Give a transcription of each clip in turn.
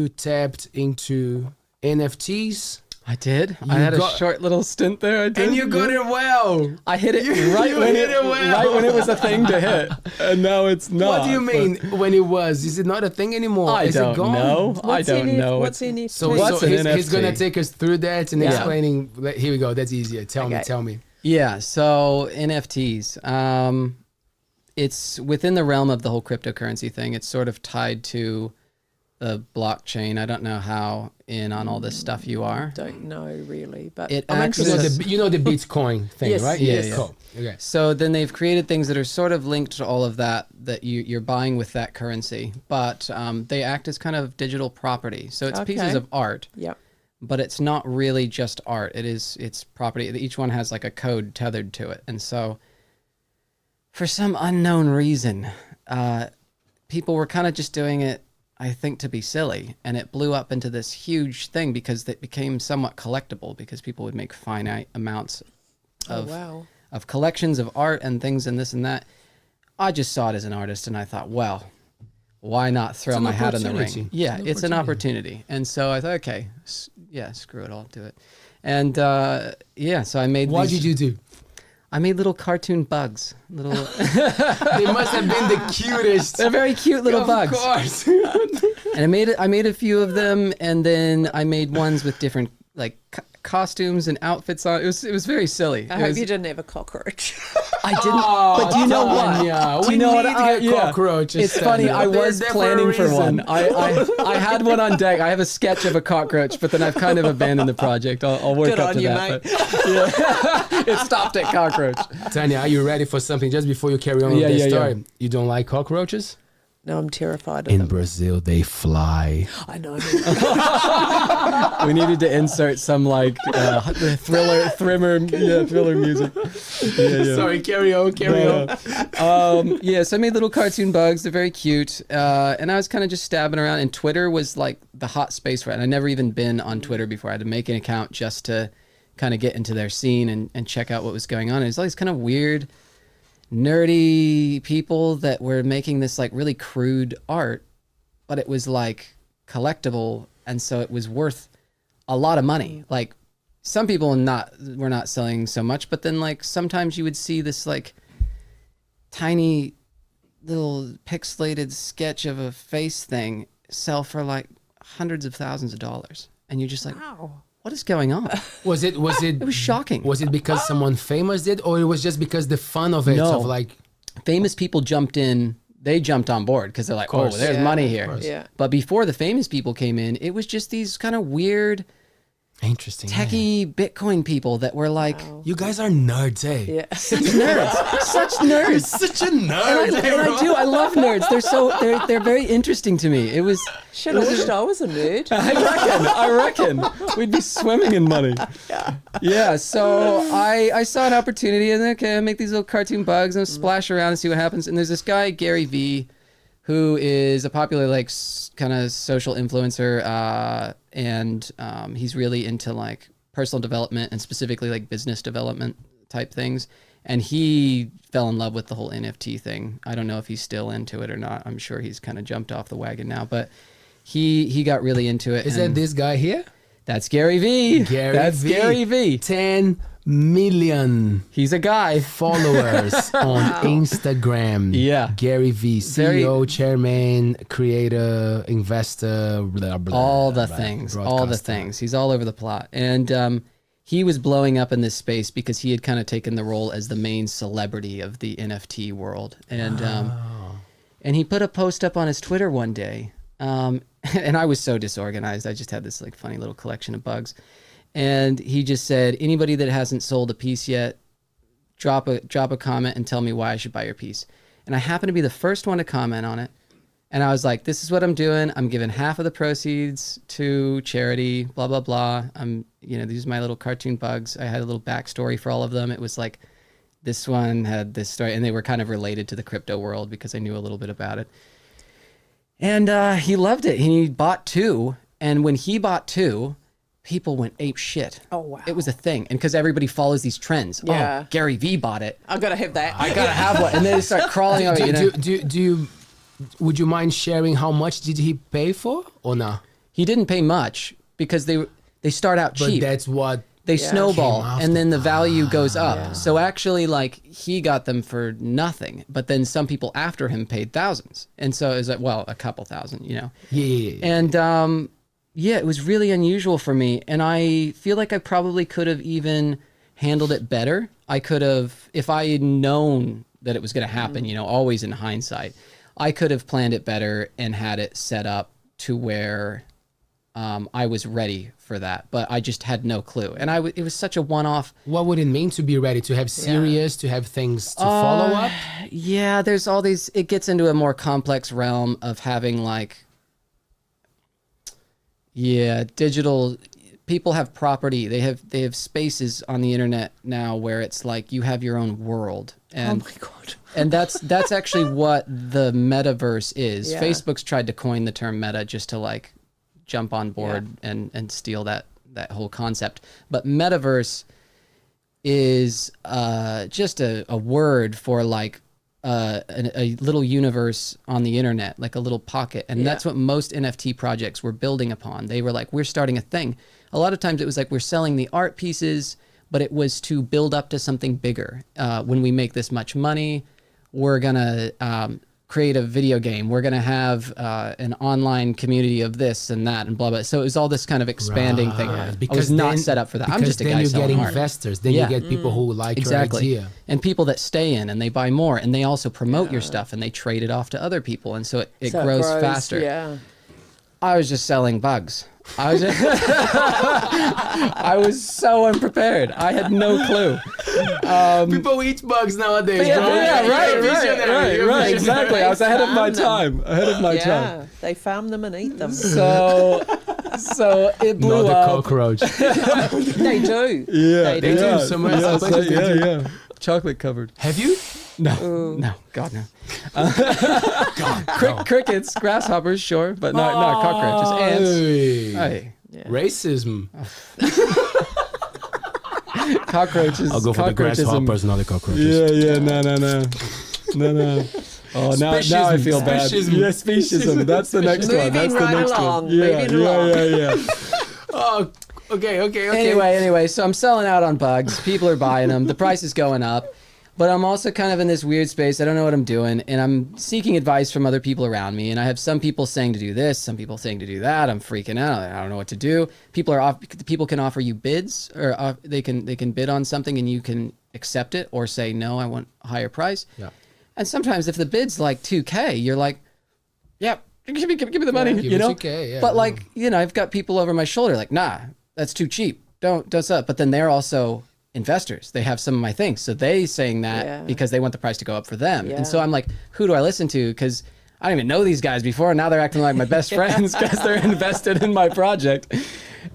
tapped into NFTs. I did. I had a short little stint there. I did. And you got it well. I hit it right when it was a thing to hit, and now it's not. What do you mean when it was? Is it not a thing anymore? Is it gone? Know. I don't know. What's NFT? So he's going to take us through that and explaining. Here we go. That's easier. Tell me. Yeah. So NFTs. It's within the realm of the whole cryptocurrency thing. It's sort of tied to the blockchain. I don't know how in on all this stuff you are. Don't know really, but I'm interested. You know the Bitcoin thing, yes, right? Yes. Cool. Okay. So then they've created things that are sort of linked to all of that you're buying with that currency, but they act as kind of digital property. So it's pieces of art. Yep. But it's not really just art. It's property. Each one has like a code tethered to it, and so for some unknown reason, people were kind of just doing it, I think, to be silly, and it blew up into this huge thing because it became somewhat collectible because people would make finite amounts of collections of art and things and this and that. I just saw it as an artist, and I thought, well, why not throw my hat in the ring? Yeah, it's an opportunity. And so I thought, okay, screw it, I'll do it. And so I made What did you do? I made little cartoon bugs. They must have been the cutest. They're very cute little bugs. Of course. And I made a few of them, and then I made ones with different like costumes and outfits on. It was very silly. I hope you didn't have a cockroach. I didn't. But do you know what? Yeah, do you know what? Cockroaches. It's funny. I was planning for one. I had one on deck. I have a sketch of a cockroach, but then I've kind of abandoned the project. I'll work Good up on to you, that. mate. It stopped at cockroach. Tanya, are you ready for something just before you carry on with this story? Yeah. You don't like cockroaches? No, I'm terrified of them. In Brazil, they fly. I know. We needed to insert some like thriller music. Yeah. Sorry, carry on. So I made little cartoon bugs. They're very cute. And I was kind of just stabbing around, and Twitter was like the hot space for it. And I'd never even been on Twitter before. I had to make an account just to kind of get into their scene and check out what was going on. And it was all these kind of weird, nerdy people that were making this like really crude art, but it was like collectible, and so it was worth a lot of money. Like some people were not selling so much, but then like sometimes you would see this like tiny little pixelated sketch of a face thing sell for like hundreds of thousands of dollars, and you're just like, wow. What is going on? Was it? It was shocking. Was it because someone famous did, or it was just because the fun of it? No. Of like, famous people jumped in. They jumped on board because they're like, oh, there's money here. Yeah. But before the famous people came in, it was just these kind of weird, interesting, techie Bitcoin people that were like, you guys are nerds, eh? Yeah. Such nerds. Such nerds. Such a nerd. And I do. I love nerds. They're very interesting to me. It was. Should have wished I was a nerd. I reckon. We'd be swimming in money. Yeah. So I saw an opportunity, and okay, I make these little cartoon bugs and splash around and see what happens. And there's this guy, Gary V, who is a popular like kind of social influencer, and he's really into like personal development and specifically like business development type things. And he fell in love with the whole NFT thing. I don't know if he's still into it or not. I'm sure he's kind of jumped off the wagon now, but he got really into it. Is that this guy here? That's Gary V. Gary V. 10 million. He's a guy. Followers on Instagram. Yeah. Gary V. CEO, chairman, creator, investor, blah, blah, all the blah, things. All the things. He's all over the plot. And he was blowing up in this space because he had kind of taken the role as the main celebrity of the NFT world. And and he put a post up on his Twitter one day. And I was so disorganized. I just had this like funny little collection of bugs. And he just said, anybody that hasn't sold a piece yet, drop a comment and tell me why I should buy your piece. And I happened to be the first one to comment on it. And I was like, this is what I'm doing. I'm giving half of the proceeds to charity, blah, blah, blah. These are my little cartoon bugs. I had a little backstory for all of them. It was like, this one had this story, and they were kind of related to the crypto world because I knew a little bit about it. And he loved it. He bought 2. And when he bought 2, people went ape shit. Oh, wow. It was a thing. And because everybody follows these trends. Yeah. Oh, Gary V bought it. I got to have that. I got to have one. And then they start crawling over, would you mind sharing how much did he pay for or no? He didn't pay much because they start out cheap. But that's what they snowball, came after. and then the value goes up. Yeah. So actually, like, he got them for nothing, but then some people after him paid thousands. And so it was like, well, a couple thousand, you know? Yeah. And yeah, it was really unusual for me. And I feel like I probably could have even handled it better. I could have, if I had known that it was going to happen, you know, always in hindsight, I could have planned it better and had it set up to where I was ready for that, but I just had no clue. And it was such a one-off. What would it mean to be ready? To have serious, to have things to follow up? Yeah, there's all these, it gets into a more complex realm of having like, digital, people have property. They have spaces on the internet now where it's like you have your own world. And, oh my God. and that's actually what the metaverse is. Yeah. Facebook's tried to coin the term meta just to like jump on board and steal that whole concept. But metaverse is just a word for like a little universe on the internet, like a little pocket. And that's what most NFT projects were building upon. They were like, we're starting a thing. A lot of times it was like, we're selling the art pieces, but it was to build up to something bigger. When we make this much money, we're gonna create a video game. We're going to have an online community of this and that and blah, blah. So it was all this kind of expanding thing. I was not set up for that. I'm just a guy selling art. Then you get investors. Then you get people who like your idea. And people that stay in and they buy more and they also promote your stuff and they trade it off to other people. And so it grows faster. Yeah. I was just selling bugs. I was so unprepared. I had no clue. People eat bugs nowadays. Right. Exactly. I was ahead of my time. Yeah, they farm them and eat them. So it blew Not up. a cockroach. They do. Yeah, They do. Some places they do. yeah. Chocolate covered. Have you? No, God no. Crickets, grasshoppers, sure, but not cockroaches. Ants. Hey. Yeah. Racism. Cockroaches. I'll go for the grasshoppers, not the cockroaches. Yeah. No. Oh, now I feel bad. Speciesism. Yeah, speciesism. That's the next one. That's the next one. Yeah. Oh, okay. Anyway, so I'm selling out on bugs. People are buying them. The price is going up. But I'm also kind of in this weird space. I don't know what I'm doing. And I'm seeking advice from other people around me. And I have some people saying to do this, some people saying to do that. I'm freaking out. I don't know what to do. People can offer you bids, or they can bid on something and you can accept it or say, no, I want a higher price. Yeah. And sometimes if the bid's like $2,000, you're like, yeah, give me the money, give you me know? $2,000, yeah. But like, you know, I've got people over my shoulder like, nah, that's too cheap. Don't sell it. But then they're also investors. They have some of my things. So they saying that because they want the price to go up for them. Yeah. And so I'm like, who do I listen to? Because I don't even know these guys before. And now they're acting like my best friends because they're invested in my project.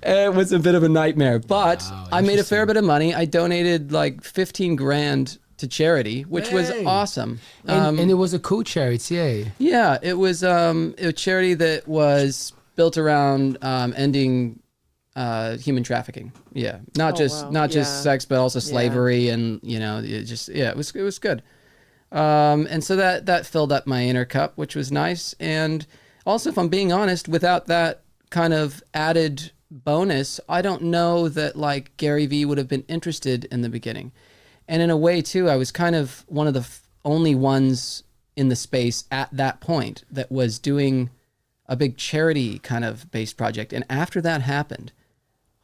It was a bit of a nightmare, but I made a fair bit of money. I donated like 15 grand to charity, which was awesome. And it was a cool charity, yeah. Yeah, it was a charity that was built around ending human trafficking. Yeah, not just sex, but also slavery, and you know, it was good. And so that filled up my inner cup, which was nice. And also, if I'm being honest, without that kind of added bonus, I don't know that like Gary Vee would have been interested in the beginning. And in a way too, I was kind of one of the only ones in the space at that point that was doing a big charity kind of based project. And after that happened,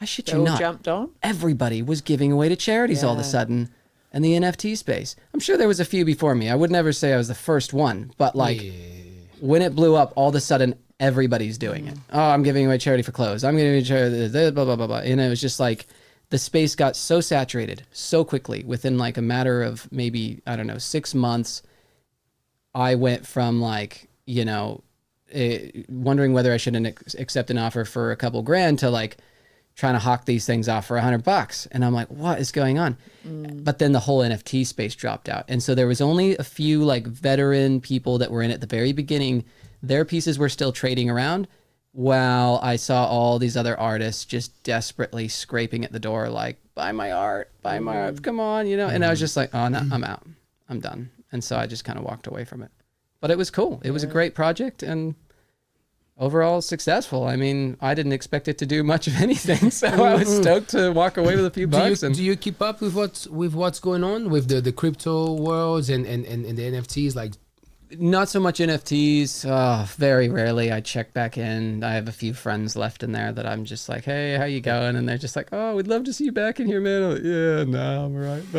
I shit you not, jumped on. Everybody was giving away to charities all of a sudden in the NFT space. I'm sure there was a few before me. I would never say I was the first one, but like when it blew up, all of a sudden everybody's doing it. Oh, I'm giving away charity for clothes. I'm giving away charity, blah, blah, blah, blah. And it was just like, the space got so saturated so quickly within like a matter of maybe, I don't know, 6 months. I went from like, you know, wondering whether I should accept an offer for a couple grand to like trying to hawk these things off for $100. And I'm like, what is going on? But then the whole NFT space dropped out. And so there was only a few like veteran people that were in at the very beginning. Their pieces were still trading around, while I saw all these other artists just desperately scraping at the door, like, buy my art, come on, you know? And I was just like, oh, no, I'm out. I'm done. And so I just kind of walked away from it. But it was cool. It was a great project, and overall successful. I mean, I didn't expect it to do much of anything, so I was stoked to walk away with a few bucks. Do you keep up with what's going on with the crypto worlds and the NFTs? Like, not so much NFTs. Very rarely I check back in. I have a few friends left in there that I'm just like, hey, how you going? And they're just like, oh, we'd love to see you back in here, man. I'm like, yeah, no, I'm all right. But